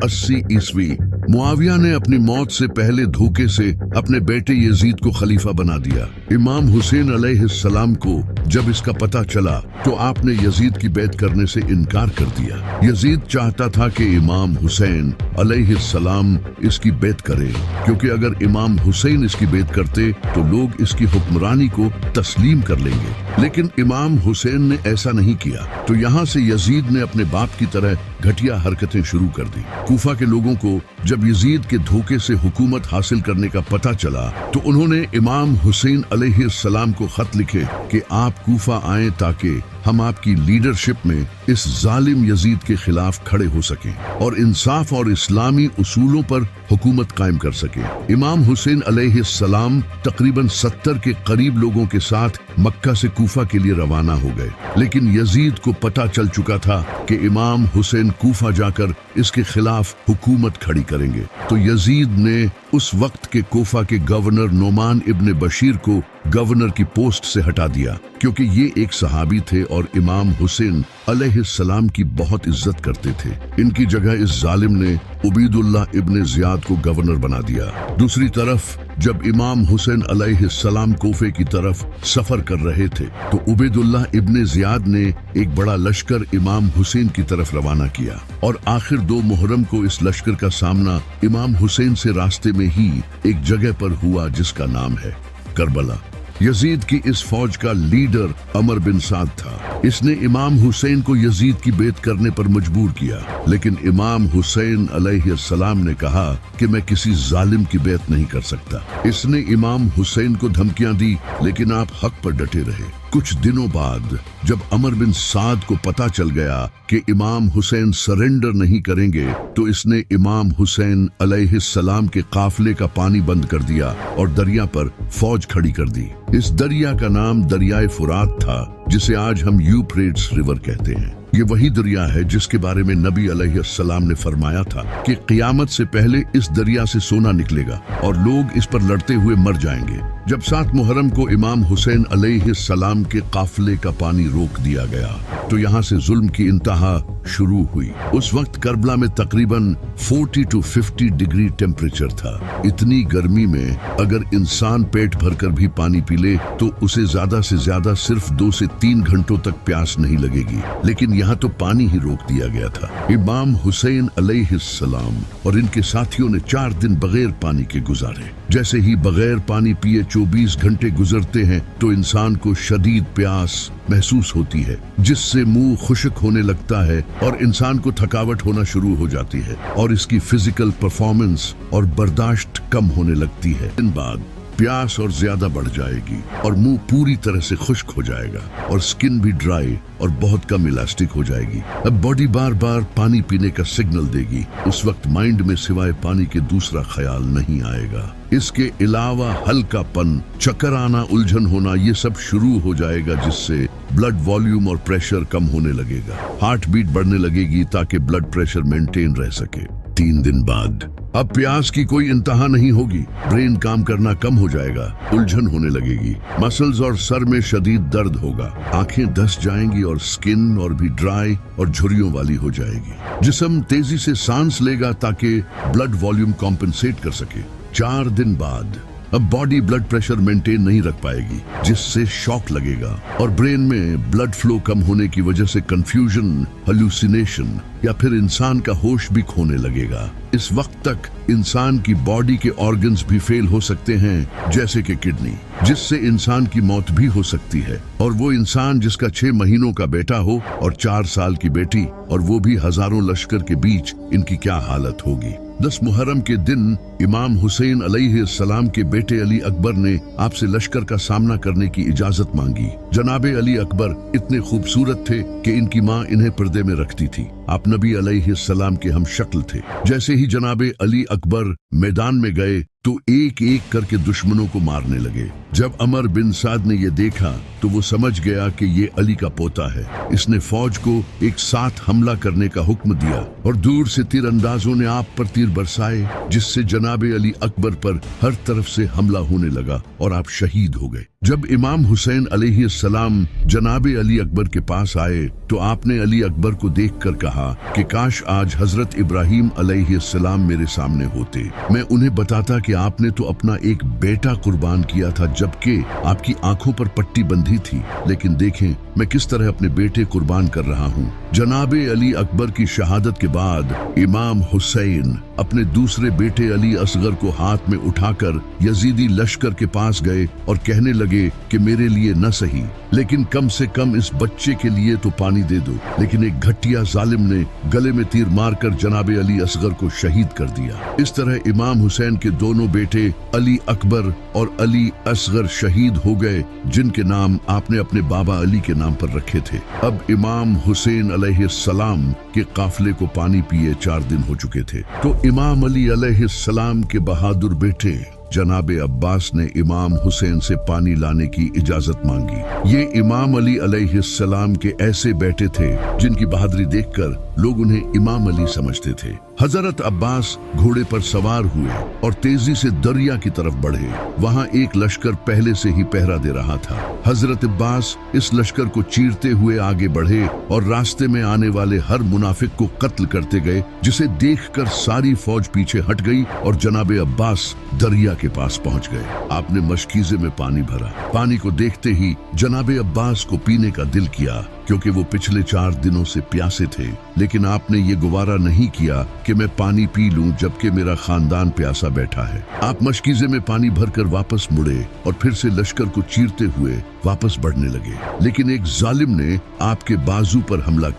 80 ईस्वी मुआविया ने अपनी मौत से पहले धोखे से अपने बेटे यजीद को खलीफा बना दिया। इमाम हुसैन अलैहिस्सलाम को जब इसका पता चला तो आपने यजीद की बैत करने से इनकार कर दिया। यजीद चाहता था कि इमाम हुसैन अलैहिस्सलाम इसकी बैत करे, क्योंकि अगर इमाम हुसैन इसकी बैत करते तो लोग इसकी हुक्मरानी को तस्लीम कर लेंगे। लेकिन इमाम हुसैन ने ऐसा नहीं किया, तो यहाँ से यजीद ने अपने बाप की तरह घटिया हरकतें शुरू कर दी। कूफा के लोगों को जब यजीद के धोखे से हुकूमत हासिल करने का पता चला तो उन्होंने इमाम हुसैन अलैहिस्सलाम को खत लिखे कि आप कूफा आएं ताकि हम आपकी लीडरशिप में इस जालिम यजीद के खिलाफ खड़े हो सकें और इंसाफ और इस्लामी उसूलों पर हुकूमत कायम कर सकें। इमाम हुसैन अलैहिस्सलाम तकरीबन 70 के करीब लोगों के साथ मक्का से कूफा के लिए रवाना हो गए, लेकिन यजीद को पता चल चुका था कि इमाम हुसैन कूफा जाकर इसके खिलाफ हुकूमत खड़ी करेंगे। तो यजीद ने उस वक्त के कूफा के गवर्नर नोमान इब्न बशीर को गवर्नर की पोस्ट से हटा दिया, क्योंकि ये एक सहाबी थे और इमाम हुसैन अलैहिस्सलाम की बहुत इज्जत करते थे। इनकी जगह इस जालिम ने उबैदुल्लाह इब्न जियाद को गवर्नर बना दिया। दूसरी तरफ जब इमाम हुसैन अलैहिस्सलाम कोफे की तरफ सफर कर रहे थे तो उबैदुल्लाह इब्न जियाद ने एक बड़ा लश्कर इमाम हुसैन की तरफ रवाना किया और आखिर 2 मुहर्रम को इस लश्कर का सामना इमाम हुसैन से रास्ते में ही एक जगह पर हुआ जिसका नाम है करबला। यजीद की इस फौज का लीडर अमर बिन साद था। इसने इमाम हुसैन को यजीद की बैत करने पर मजबूर किया, लेकिन इमाम हुसैन अलैहिस्सलाम ने कहा कि मैं किसी जालिम की बैत नहीं कर सकता। इसने इमाम हुसैन को धमकियां दी, लेकिन आप हक पर डटे रहे। कुछ दिनों बाद जब अमर बिन साद को पता चल गया कि इमाम हुसैन सरेंडर नहीं करेंगे तो इसने इमाम हुसैन अलैहिस्सलाम के काफिले का पानी बंद कर दिया और दरिया पर फौज खड़ी कर दी। इस दरिया का नाम दरियाए फुरात था, जिसे आज हम यूफ्रेट्स रिवर कहते हैं। ये वही दरिया है जिसके बारे में नबी अलैहिस्सलाम ने फरमाया था कि क़यामत से पहले इस दरिया से सोना निकलेगा और लोग इस पर लड़ते हुए मर जाएंगे। जब 7 मुहर्रम को इमाम हुसैन अलैहिस्सलाम के काफिले का पानी रोक दिया गया तो यहाँ से जुल्म की इंतहा शुरू हुई। उस वक्त करबला में तकरीबन 40 to 50 डिग्री टेम्परेचर था। इतनी गर्मी में अगर इंसान पेट भरकर भी पानी पी ले तो उसे ज्यादा से ज्यादा सिर्फ 2 से 3 घंटों तक प्यास नहीं लगेगी, लेकिन यहाँ तो पानी ही रोक दिया गया था। इमाम हुसैन अलैहिस्सलाम और इनके साथियों ने 4 दिन बगैर पानी के गुजारे। जैसे ही बगैर पानी पिए 24 घंटे गुजरते हैं तो इंसान को शदीद प्यास महसूस होती है, जिससे मुंह खुश्क होने लगता है और इंसान को थकावट होना शुरू हो जाती है और इसकी फिजिकल परफॉर्मेंस और बर्दाश्त कम होने लगती है। दिन बाद प्यास और ज्यादा बढ़ जाएगी और मुंह पूरी तरह से खुश्क हो जाएगा और स्किन भी ड्राई और बहुत कम इलास्टिक हो जाएगी। अब बॉडी बार बार पानी पीने का सिग्नल देगी। उस वक्त माइंड में सिवाय पानी के दूसरा ख्याल नहीं आएगा। इसके अलावा हल्कापन, चक्कर आना, उलझन होना, ये सब शुरू हो जाएगा, जिससे ब्लड वॉल्यूम और प्रेशर कम होने लगेगा। हार्ट बीट बढ़ने लगेगी ताकि ब्लड प्रेशर मेंटेन रह सके। 3 दिन बाद अब प्यास की कोई इंतहा नहीं होगी। ब्रेन काम करना कम हो जाएगा, उलझन होने लगेगी, मसल्स और सर में शदीद दर्द होगा, आंखें धंस जाएंगी और स्किन और भी ड्राई और झुर्रियों वाली हो जाएगी। जिस्म तेजी से सांस लेगा ताकि ब्लड वॉल्यूम कॉम्पेंसेट कर सके। 4 दिन बाद अब बॉडी ब्लड प्रेशर मेंटेन नहीं रख पाएगी, जिससे शॉक लगेगा और ब्रेन में ब्लड फ्लो कम होने की वजह से कंफ्यूजन, हेलुसिनेशन या फिर इंसान का होश भी खोने लगेगा। इस वक्त तक इंसान की बॉडी के ऑर्गन्स भी फेल हो सकते हैं, जैसे कि किडनी, जिससे इंसान की मौत भी हो सकती है। और वो इंसान जिसका 6 महीनों का बेटा हो और 4 साल की बेटी, और वो भी हजारों लश्कर के बीच, इनकी क्या हालत होगी। 10 मुहर्रम के दिन इमाम हुसैन अलैहिस्सलाम के बेटे अली अकबर ने आपसे लश्कर का सामना करने की इजाजत मांगी। जनाबे अली अकबर इतने खूबसूरत थे कि इनकी माँ इन्हें पर्दे में रखती थी। आप नबी अलैहिस्सलाम के हम शक्ल थे। जैसे ही जनाबे अली अकबर मैदान में गए तो एक एक करके दुश्मनों को मारने लगे। जब अमर बिन साद ने ये देखा तो वो समझ गया कि ये अली का पोता है। इसने फौज को एक साथ हमला करने का हुक्म दिया और दूर से तीरंदाजों ने आप पर तीर बरसाए, जिससे जनाबे अली अकबर पर हर तरफ से हमला होने लगा और आप शहीद हो गए। जब इमाम हुसैन अलैहिस्सलाम जनाब अली अकबर के पास आए तो आपने अली अकबर को देखकर कहा कि काश आज हजरत इब्राहीम अलैहिस्सलाम मेरे सामने होते, मैं उन्हें बताता कि आपने तो अपना एक बेटा कुर्बान किया था जबकि आपकी आंखों पर पट्टी बंधी थी, लेकिन देखें मैं किस तरह अपने बेटे कुर्बान कर रहा हूँ। जनाब अली अकबर की शहादत के बाद इमाम हुसैन अपने दूसरे बेटे अली असगर को हाथ में उठाकर यजीदी लश्कर के पास गए और कहने लगे कि मेरे लिए न सही लेकिन कम से कम इस बच्चे के लिए तो पानी दे दो। लेकिन एक घटिया जालिम ने गले में तीर मारकर जनाब अली असगर को शहीद कर दिया। इस तरह इमाम हुसैन के दोनों बेटे अली अकबर और अली असगर शहीद हो गए, जिनके नाम आपने अपने बाबा अली के नाम पर रखे थे। अब इमाम हुसैन अलैहिस्सलाम के काफिले को पानी पिए 4 दिन हो चुके थे, तो इमाम अली अलैहिस्सलाम के बहादुर बेटे जनाब अब्बास ने इमाम हुसैन से पानी लाने की इजाजत मांगी। ये इमाम अली अलैहिस्सलाम के ऐसे बेटे थे जिनकी बहादुरी देखकर लोग उन्हें इमाम अली समझते थे। हजरत अब्बास घोड़े पर सवार हुए और तेजी से दरिया की तरफ बढ़े। वहां एक लश्कर पहले से ही पहरा दे रहा था। हजरत अब्बास इस लश्कर को चीरते हुए आगे बढ़े और रास्ते में आने वाले हर मुनाफिक को कत्ल करते गए, जिसे देखकर सारी फौज पीछे हट गई और जनाब अब्बास दरिया के पास पहुंच गए। आपने मशकीजे में पानी भरा। पानी को देखते ही जनाब अब्बास को पीने का दिल किया, क्योंकि वो पिछले 4 दिनों से प्यासे थे, लेकिन आपने ये गुवारा नहीं किया कि मैं पानी पी लूं जबकि मेरा खानदान प्यासा बैठा है। आप मशकीजे में पानी भरकर वापस मुड़े और फिर से लश्कर को चीरते हुए वापस बढ़ने लगे, लेकिन एक जालिम ने आपके बाजू पर हमला